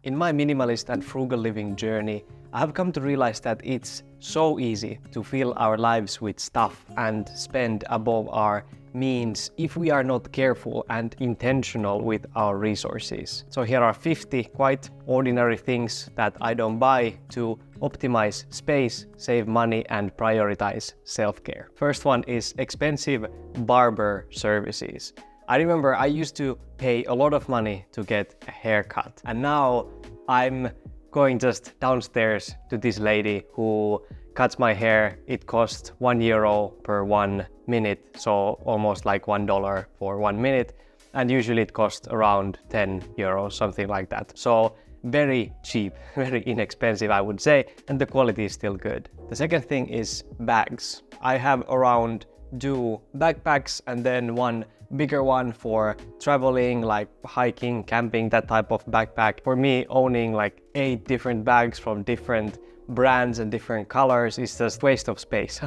In my minimalist and frugal living journey, I have come to realize that it's so easy to fill our lives with stuff and spend above our means if we are not careful and intentional with our resources. So here are 50 quite ordinary things that I don't buy to optimize space, save money, and prioritize self-care. First one is expensive barber services. I remember I used to pay a lot of money to get a haircut, and now I'm going just downstairs to this lady who cuts my hair. It costs €1 per 1 minute, so almost like $1 for 1 minute, and usually it costs around €10, something like that. So very cheap, very inexpensive, I would say, and the quality is still good. The second thing is bags. I have around 2 backpacks and then one bigger one for traveling, like hiking, camping, that type of backpack. For me, owning like 8 different bags from different brands and different colors is just waste of space.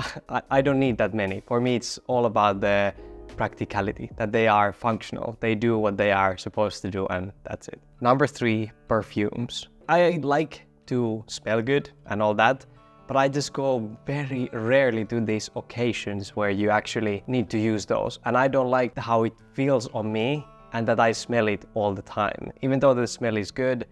I don't need that many. For me, it's all about the practicality, that they are functional. They do what they are supposed to do, and that's it. Number 3, perfumes. I like to smell good and all that, but I just go very rarely to these occasions where you actually need to use those. And I don't like how it feels on me and that I smell it all the time. Even though the smell is good,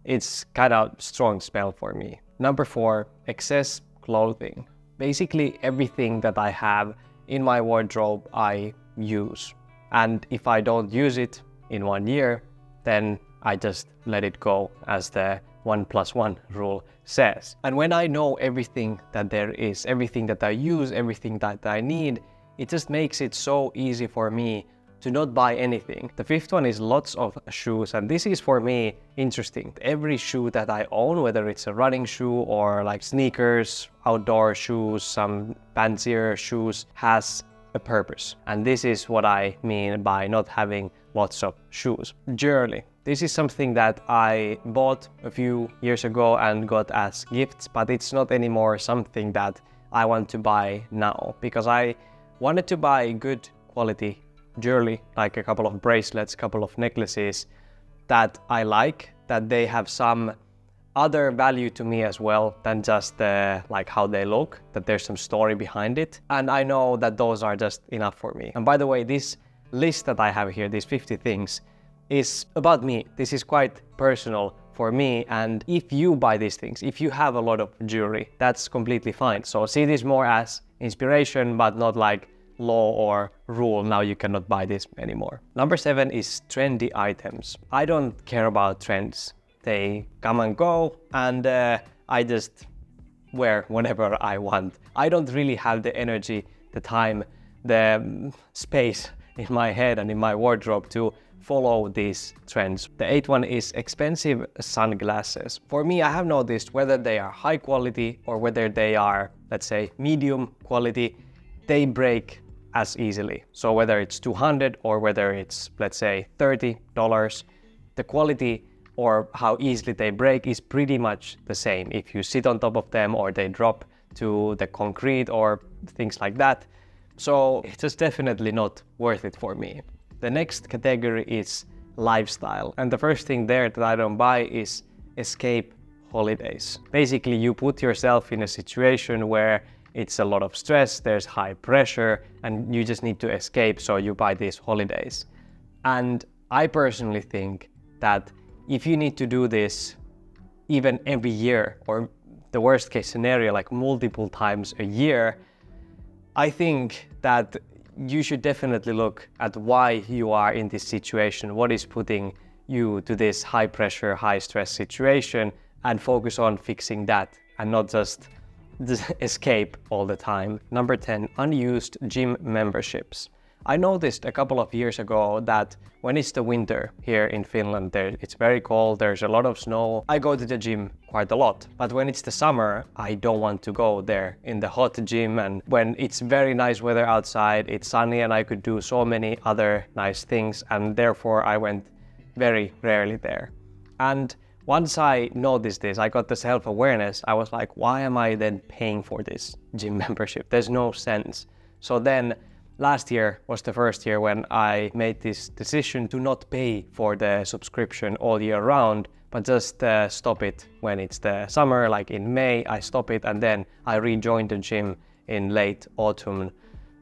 it's kind of strong smell for me. Number 4, excess clothing. Basically everything that I have in my wardrobe, I use. And if I don't use it in 1 year, then I just let it go, as the 1+1 rule says. And when I know everything that there is, everything that I use, everything that I need, it just makes it so easy for me to not buy anything. The 5th one is lots of shoes, and this is for me interesting. Every shoe that I own, whether it's a running shoe or like sneakers, outdoor shoes, some fancier shoes, has a purpose. And this is what I mean by not having lots of shoes. Jewelry. This is something that I bought a few years ago and got as gifts, but it's not anymore something that I want to buy now, because I wanted to buy good quality jewelry, like a couple of bracelets, couple of necklaces that I like, that they have some other value to me as well than just like how they look, that there's some story behind it. And I know that those are just enough for me. And by the way, this list that I have here, these 50 things, is about me. This is quite personal for me, and if you buy these things, if you have a lot of jewelry, that's completely fine. So see this more as inspiration, but not like law or rule, now you cannot buy this anymore. Number 7 is trendy items. I don't care about trends. They come and go, and I just wear whenever I want. I don't really have the energy, the time, the space in my head and in my wardrobe to follow these trends. The 8th one is expensive sunglasses. For me, I have noticed whether they are high quality or whether they are, let's say, medium quality, they break as easily. So whether it's 200 or whether it's, let's say, $30, the quality or how easily they break is pretty much the same if you sit on top of them or they drop to the concrete or things like that. So it's just definitely not worth it for me. The next category is lifestyle. And the first thing there that I don't buy is escape holidays. Basically, you put yourself in a situation where it's a lot of stress, there's high pressure, and you just need to escape, so you buy these holidays. And I personally think that if you need to do this even every year, or the worst case scenario, like multiple times a year, I think that you should definitely look at why you are in this situation, what is putting you to this high pressure, high stress situation, and focus on fixing that and not just escape all the time. Number 10, unused gym memberships. I noticed a couple of years ago that when it's the winter here in Finland, it's very cold, there's a lot of snow, I go to the gym quite a lot. But when it's the summer, I don't want to go there in the hot gym, and when it's very nice weather outside, it's sunny and I could do so many other nice things, and therefore I went very rarely there. And once I noticed this, I got the self-awareness, I was like, why am I then paying for this gym membership? There's no sense. So then last year was the first year when I made this decision to not pay for the subscription all year round, but just stop it when it's the summer, like in May, I stop it and then I rejoin the gym in late autumn,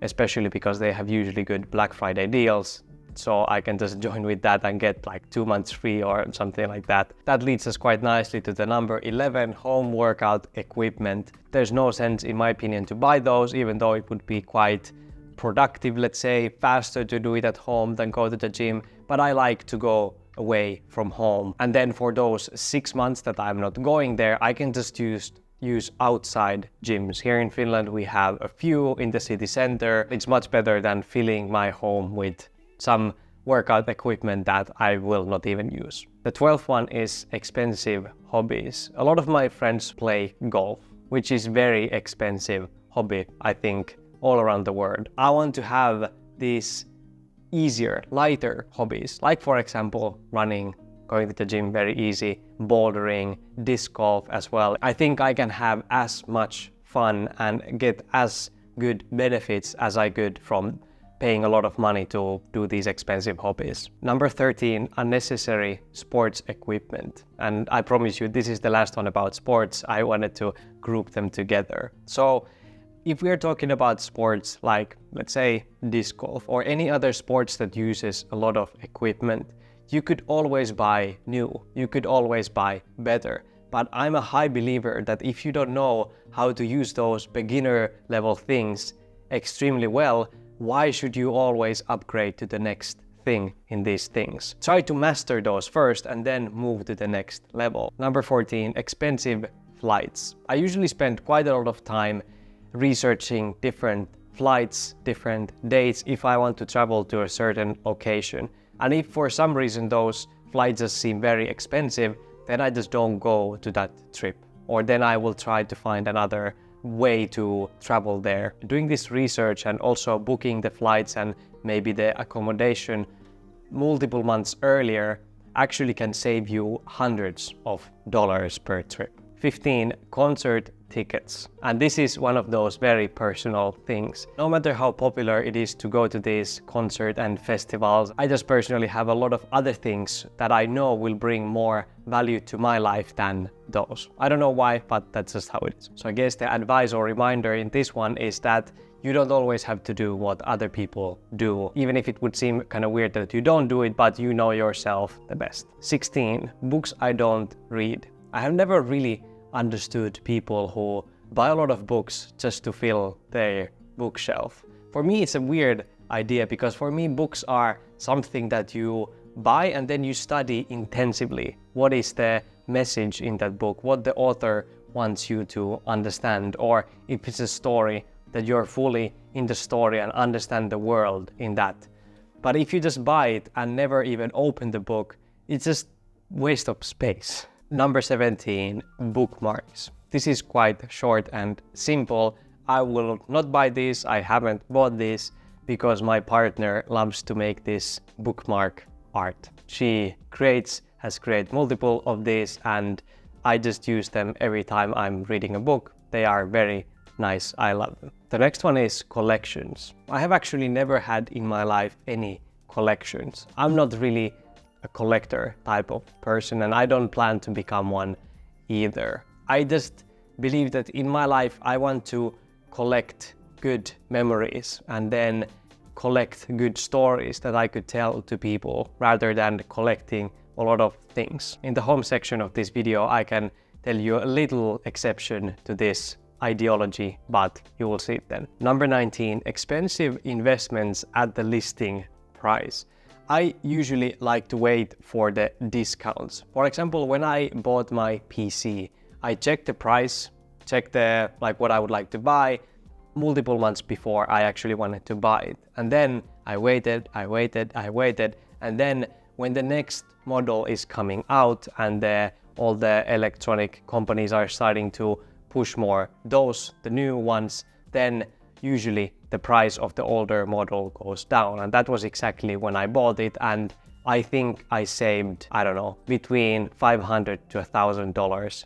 especially because they have usually good Black Friday deals. So I can just join with that and get like 2 months free or something like that. That leads us quite nicely to the number 11, home workout equipment. There's no sense, in my opinion, to buy those, even though it would be quite productive, let's say, faster to do it at home than go to the gym. But I like to go away from home. And then for those 6 months that I'm not going there, I can just use outside gyms. Here in Finland, we have a few in the city center. It's much better than filling my home with some workout equipment that I will not even use. The 12th one is expensive hobbies. A lot of my friends play golf, which is very expensive hobby, I think, all around the world. I want to have these easier, lighter hobbies, like for example, running, going to the gym, very easy, bouldering, disc golf as well. I think I can have as much fun and get as good benefits as I could from paying a lot of money to do these expensive hobbies. Number 13, unnecessary sports equipment. And I promise you, this is the last one about sports. I wanted to group them together. So if we're talking about sports like, let's say, disc golf or any other sports that uses a lot of equipment, you could always buy new, you could always buy better. But I'm a high believer that if you don't know how to use those beginner level things extremely well, why should you always upgrade to the next thing in these things? Try to master those first and then move to the next level. Number 14, expensive flights. I usually spend quite a lot of time researching different flights, different dates if I want to travel to a certain location. And if for some reason those flights just seem very expensive, then I just don't go to that trip. Or then I will try to find another way to travel there. Doing this research and also booking the flights and maybe the accommodation multiple months earlier actually can save you hundreds of dollars per trip. 15, concert tickets. And this is one of those very personal things. No matter how popular it is to go to these concerts and festivals, I just personally have a lot of other things that I know will bring more value to my life than those. I don't know why, but that's just how it is. So I guess the advice or reminder in this one is that you don't always have to do what other people do, even if it would seem kind of weird that you don't do it, but you know yourself the best. 16, books I don't read. I have never really understood people who buy a lot of books just to fill their bookshelf. For me, it's a weird idea because for me, books are something that you buy and then you study intensively. What is the message in that book? What the author wants you to understand? Or if it's a story, that you're fully in the story and understand the world in that. But if you just buy it and never even open the book, it's just waste of space. Number 17, bookmarks. This is quite short and simple. I will not buy this. I haven't bought this because my partner loves to make this bookmark art. She has created multiple of these and I just use them every time I'm reading a book. They are very nice. I love them. The next one is collections. I have actually never had in my life any collections. I'm not really a collector type of person and I don't plan to become one either. I just believe that in my life I want to collect good memories and then collect good stories that I could tell to people rather than collecting a lot of things. In the home section of this video I can tell you a little exception to this ideology, but you will see it then. Number 19, expensive investments at the listing price. I usually like to wait for the discounts. For example, when I bought my PC, I checked the price, checked what I would like to buy multiple months before I actually wanted to buy it. And then I waited, and then when the next model is coming out and all the electronic companies are starting to push more the new ones, then usually the price of the older model goes down. And that was exactly when I bought it. And I think I saved, I don't know, between $500 to $1,000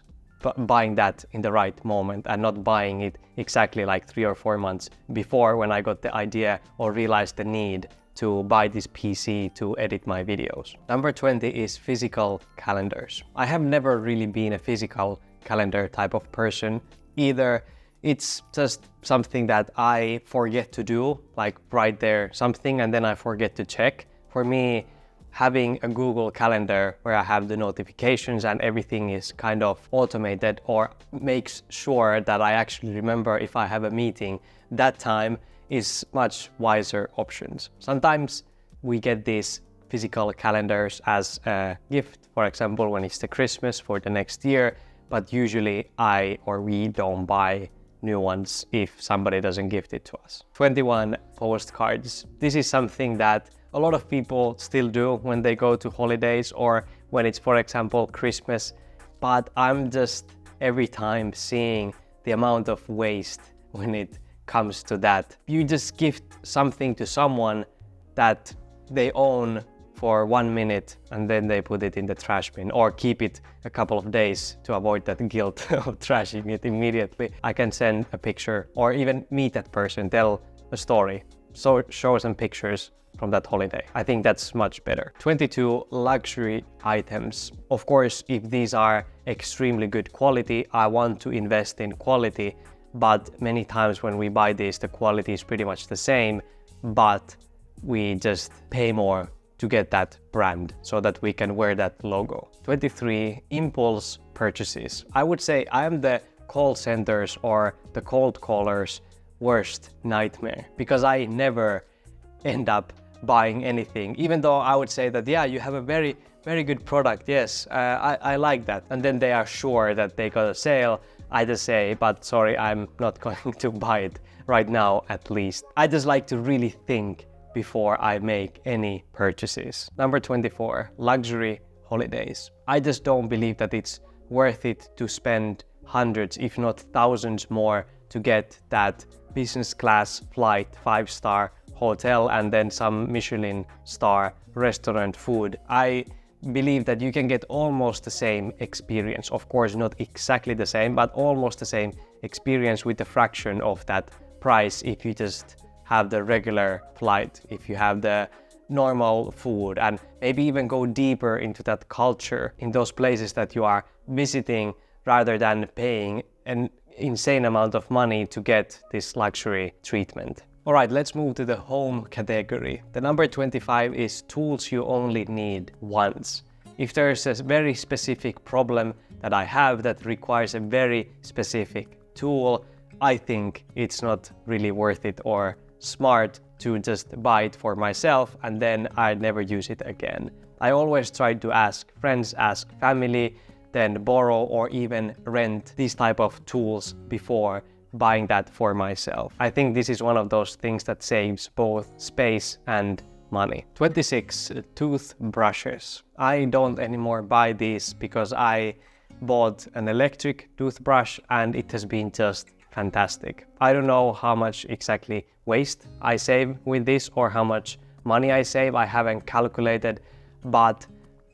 buying that in the right moment and not buying it exactly like 3 or 4 months before when I got the idea or realized the need to buy this PC to edit my videos. Number 20 is physical calendars. I have never really been a physical calendar type of person either. It's just something that I forget to do, like write there something and then I forget to check. For me, having a Google Calendar where I have the notifications and everything is kind of automated or makes sure that I actually remember if I have a meeting that time is much wiser options. Sometimes we get these physical calendars as a gift, for example, when it's the Christmas for the next year, but usually I or we don't buy new ones if somebody doesn't gift it to us. 21, postcards. This is something that a lot of people still do when they go to holidays or when it's, for example, Christmas, but I'm just every time seeing the amount of waste when it comes to that. You just gift something to someone that they own for 1 minute and then they put it in the trash bin or keep it a couple of days to avoid that guilt of trashing it immediately. I can send a picture or even meet that person, tell a story, so show some pictures from that holiday. I think that's much better. 22, luxury items. Of course, if these are extremely good quality, I want to invest in quality, but many times when we buy these, the quality is pretty much the same, but we just pay more to get that brand so that we can wear that logo. 23, impulse purchases. I would say I am the call centers or the cold callers' worst nightmare because I never end up buying anything, even though I would say that, yeah, you have a very good product. Yes, I like that. And then they are sure that they got a sale. I just say, but sorry, I'm not going to buy it right now at least. I just like to really think before I make any purchases. Number 24, luxury holidays. I just don't believe that it's worth it to spend hundreds, if not thousands more to get that business class flight, 5-star hotel and then some Michelin star restaurant food. I believe that you can get almost the same experience. Of course, not exactly the same, but almost the same experience with a fraction of that price if you just have the regular flight, if you have the normal food, and maybe even go deeper into that culture in those places that you are visiting rather than paying an insane amount of money to get this luxury treatment. All right, let's move to the home category. The number 25 is tools you only need once. If there's a very specific problem that I have that requires a very specific tool, I think it's not really worth it or smart to just buy it for myself and then I never use it again. I always try to ask friends, ask family, then borrow or even rent these type of tools before buying that for myself. I think this is one of those things that saves both space and money. 26, toothbrushes. I don't anymore buy these because I bought an electric toothbrush and it has been just fantastic. I don't know how much exactly waste I save with this or how much money I save. I haven't calculated, but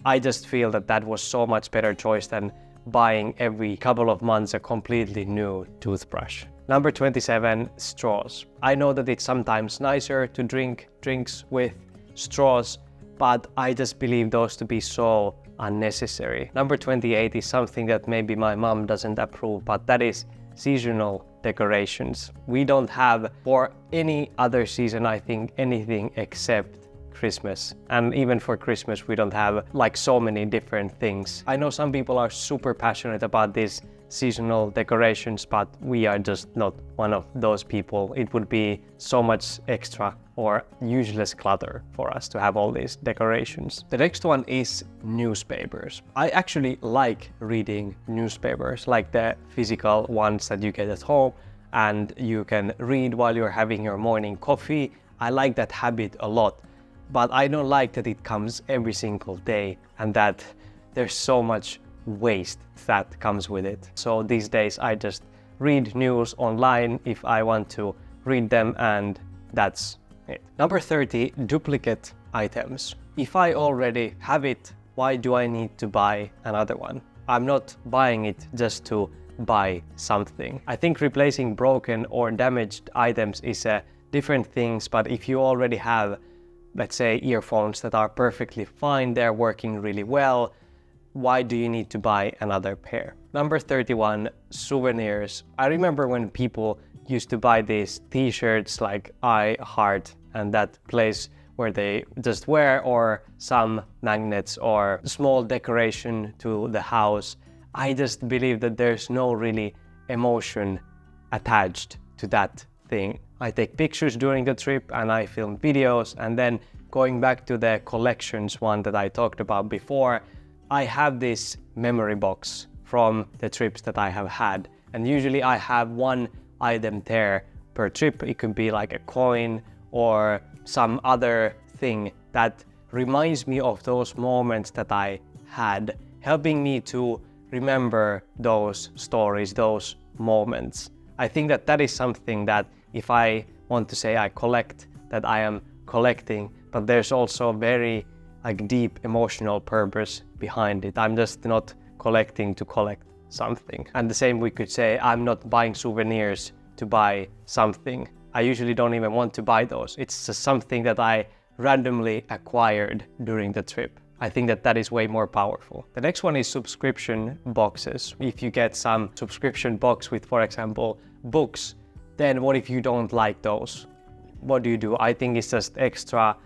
I just feel that that was so much better choice than buying every couple of months a completely new toothbrush. Number 27, straws. I know that it's sometimes nicer to drink drinks with straws, but I just believe those to be so unnecessary. Number 28 is something that maybe my mom doesn't approve, but that is seasonal decorations. We don't have for any other season, I think, anything except Christmas. And even for Christmas, we don't have like so many different things. I know some people are super passionate about these seasonal decorations, but we are just not one of those people. It would be so much extra or useless clutter for us to have all these decorations. The next one is newspapers. I actually like reading newspapers, like the physical ones that you get at home and you can read while you're having your morning coffee. I like that habit a lot, but I don't like that it comes every single day and that there's so much waste that comes with it. So these days I just read news online if I want to read them, and that's it. Number 30, duplicate items. If I already have it, why do I need to buy another one? I'm not buying it just to buy something. I think replacing broken or damaged items is a different things, but if you already have let's say, earphones that are perfectly fine, they're working really well. Why do you need to buy another pair? Number 31, souvenirs. I remember when people used to buy these t-shirts like I heart and that place where they just wear, or some magnets or small decoration to the house. I just believe that there's no really emotion attached to that thing. I take pictures during the trip and I film videos, and then going back to the collections one that I talked about before, I have this memory box from the trips that I have had, and usually I have one item there per trip. It could be like a coin or some other thing that reminds me of those moments that I had, helping me to remember those stories, those moments. I think that that is something that if I want to say I collect, that I am collecting, but there's also very deep emotional purpose behind it. I'm just not collecting to collect something. And the same we could say, I'm not buying souvenirs to buy something. I usually don't even want to buy those. It's just something that I randomly acquired during the trip. I think that that is way more powerful. The next one is subscription boxes. If you get some subscription box with, for example, books, then what if you don't like those? What do? I think it's just extra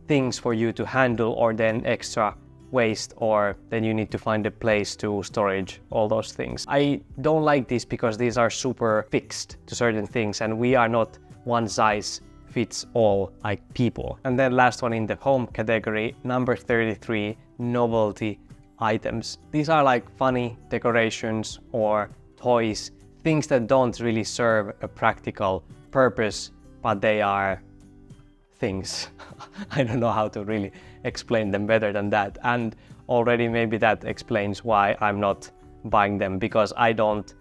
things for you to handle, or then extra waste, or then you need to find a place to storage all those things. I don't like this because these are super fixed to certain things, and we are not one size fits all like people. And then last one in the home category, number 33, novelty items. These are like funny decorations or toys, things that don't really serve a practical purpose, but they are things. I don't know how to really explain them better than that. And already maybe that explains why I'm not buying them, because I don't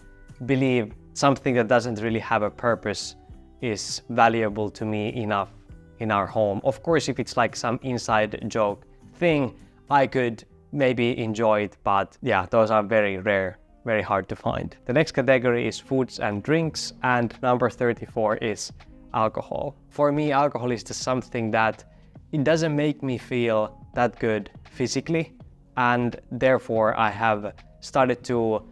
believe something that doesn't really have a purpose is valuable to me enough in our home. Of course, if it's like some inside joke thing, I could maybe enjoy it, but yeah, those are very rare, very hard to find. The next category is foods and drinks, and number 34 is alcohol. For me, alcohol is just something that it doesn't make me feel that good physically, and therefore I have started to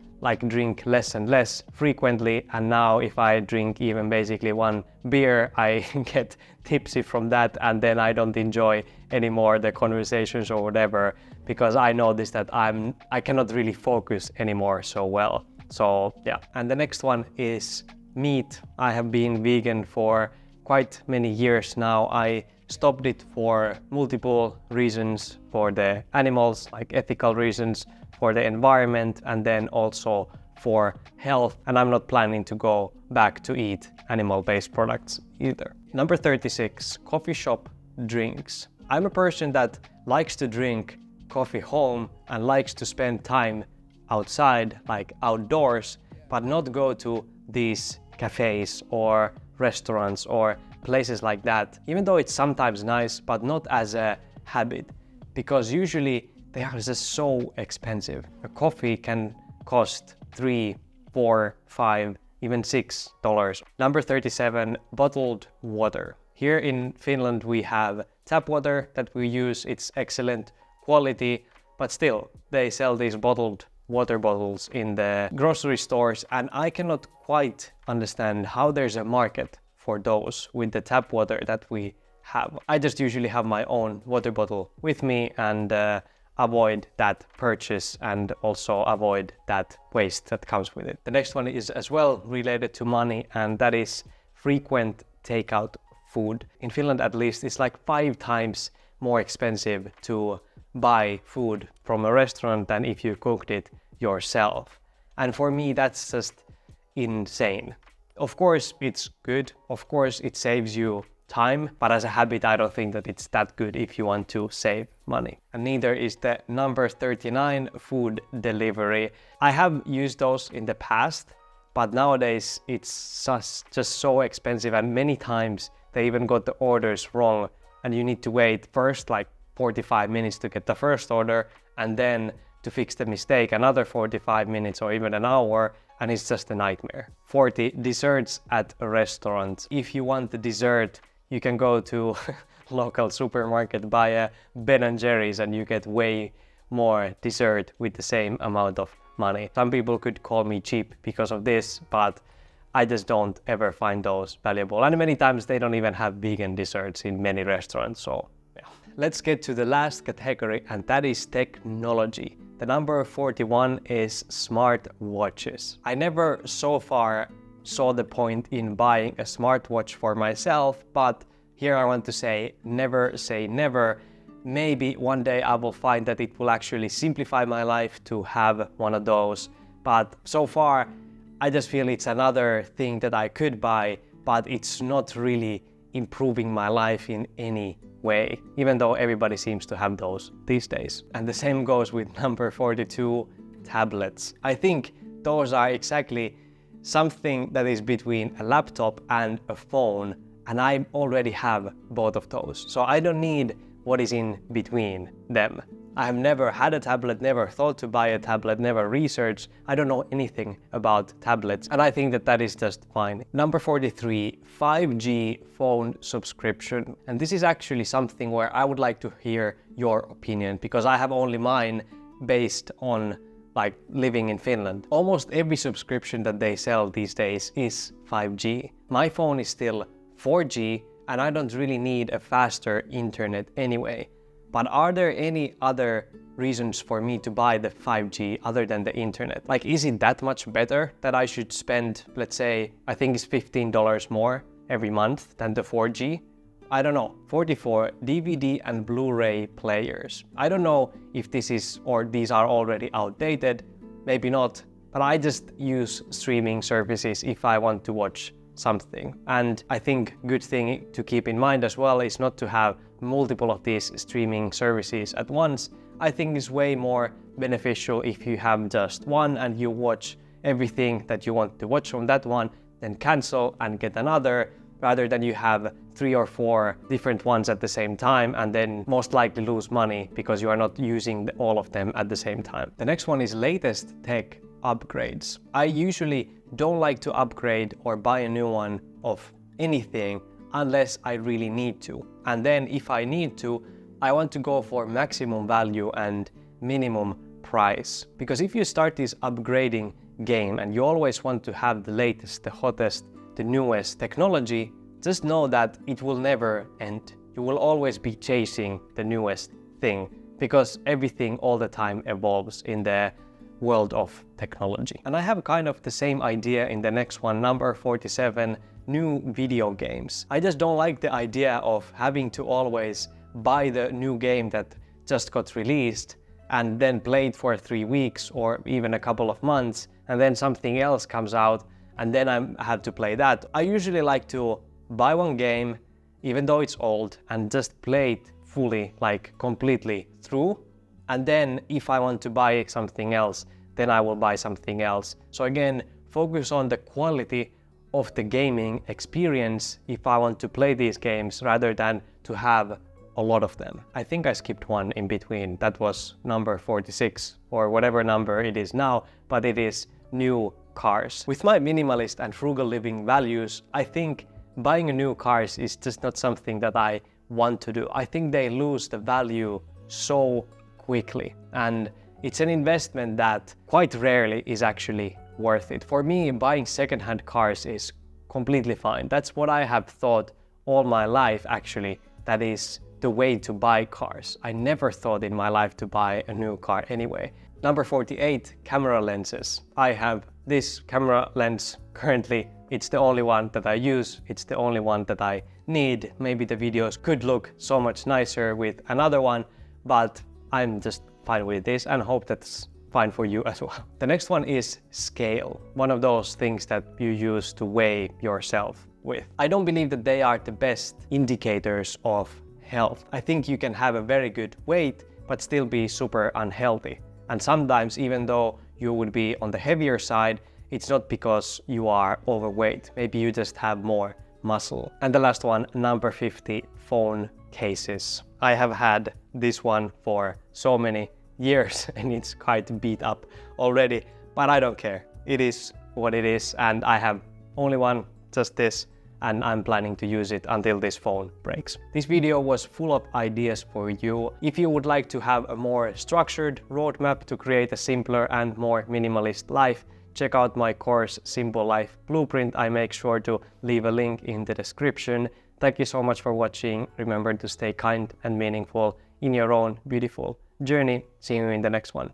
drink less and less frequently, and now if I drink even basically one beer, I get tipsy from that, and then I don't enjoy anymore the conversations or whatever, because I notice that I cannot really focus anymore so well. So yeah. And the next one is meat. I have been vegan for quite many years now. I stopped it for multiple reasons, for the animals, like ethical reasons, for the environment, and then also for health. And I'm not planning to go back to eat animal-based products either. Number 36, coffee shop drinks. I'm a person that likes to drink coffee home and likes to spend time outside, like outdoors, but not go to these cafes or restaurants or places like that, even though it's sometimes nice, but not as a habit, because usually they are just so expensive. A coffee can cost $3, $4, $5, even $6. Number 37, bottled water. Here in Finland we have tap water that we use. It's excellent quality, but still they sell these bottled water bottles in the grocery stores, and I cannot quite understand how there's a market for those with the tap water that we have. I just usually have my own water bottle with me and avoid that purchase, and also avoid that waste that comes with it. The next one is as well related to money, and that is frequent takeout food. In Finland at least, it's like 5 times more expensive to buy food from a restaurant than if you cooked it yourself. And for me, that's just insane. Of course, it's good. Of course, it saves you time, but as a habit, I don't think that it's that good if you want to save money. And neither is the number 39, food delivery. I have used those in the past, but nowadays it's just so expensive, and many times they even got the orders wrong, and you need to wait first like 45 minutes to get the first order, and then to fix the mistake another 45 minutes or even an hour, and it's just a nightmare. 40, desserts at a restaurant. If you want the dessert, you can go to local supermarket, buy a Ben & Jerry's and you get way more dessert with the same amount of money. Some people could call me cheap because of this, but I just don't ever find those valuable. And many times they don't even have vegan desserts in many restaurants, so yeah. Let's get to the last category, and that is technology. The number 41 is smart watches. I never so far saw the point in buying a smartwatch for myself, but here I want to say never. Maybe one day I will find that it will actually simplify my life to have one of those, but so far I just feel it's another thing that I could buy, but it's not really improving my life in any way, even though everybody seems to have those these days. And the same goes with number 42, tablets. I think those are exactly something that is between a laptop and a phone, and I already have both of those. So I don't need what is in between them. I have never had a tablet, never thought to buy a tablet, never researched. I don't know anything about tablets, and I think that that is just fine. Number 43, 5G phone subscription. And this is actually something where I would like to hear your opinion, because I have only mine based on like living in Finland. Almost every subscription that they sell these days is 5G. My phone is still 4G, and I don't really need a faster internet anyway. But are there any other reasons for me to buy the 5G other than the internet? Like, is it that much better that I should spend, let's say, I think it's $15 more every month than the 4G? I don't know. 44, DVD and Blu-ray players. I don't know if this is, or these are already outdated, maybe not, but I just use streaming services if I want to watch something. And I think good thing to keep in mind as well is not to have multiple of these streaming services at once. I think it's way more beneficial if you have just one and you watch everything that you want to watch from that one, then cancel and get another, rather than you have 3 or 4 different ones at the same time and then most likely lose money because you are not using all of them at the same time. The next one is latest tech upgrades. I usually don't like to upgrade or buy a new one of anything unless I really need to. And then if I need to, I want to go for maximum value and minimum price. Because if you start this upgrading game and you always want to have the latest, the hottest, the newest technology, just know that it will never end. You will always be chasing the newest thing because everything all the time evolves in the world of technology. And I have kind of the same idea in the next one, number 47, new video games. I just don't like the idea of having to always buy the new game that just got released and then play it for 3 weeks or even a couple of months, and then something else comes out and then I have to play that. I usually like to buy one game, even though it's old, and just play it fully, like completely through. And then if I want to buy something else, then I will buy something else. So again, focus on the quality of the gaming experience if I want to play these games rather than to have a lot of them. I think I skipped one in between. That was number 46 or whatever number it is now, but it is new cars. With my minimalist and frugal living values, I think buying a new cars is just not something that I want to do. I think they lose the value so quickly, and it's an investment that quite rarely is actually worth it. For me, buying secondhand cars is completely fine. That's what I have thought all my life, actually. That is the way to buy cars. I never thought in my life to buy a new car anyway. Number 48, camera lenses. I have this camera lens currently. It's the only one that I use. It's the only one that I need. Maybe the videos could look so much nicer with another one, but I'm just fine with this and hope that's fine for you as well. The next one is scale. One of those things that you use to weigh yourself with. I don't believe that they are the best indicators of health. I think you can have a very good weight but still be super unhealthy. And sometimes, even though you would be on the heavier side, it's not because you are overweight. Maybe you just have more muscle. And the last one, number 50, phone cases. I have had this one for so many years and it's quite beat up already, but I don't care. It is what it is, and I have only one, just this, and I'm planning to use it until this phone breaks. This video was full of ideas for you. If you would like to have a more structured roadmap to create a simpler and more minimalist life, check out my course Simple Life Blueprint. I make sure to leave a link in the description. Thank you so much for watching. Remember to stay kind and meaningful in your own beautiful journey. See you in the next one.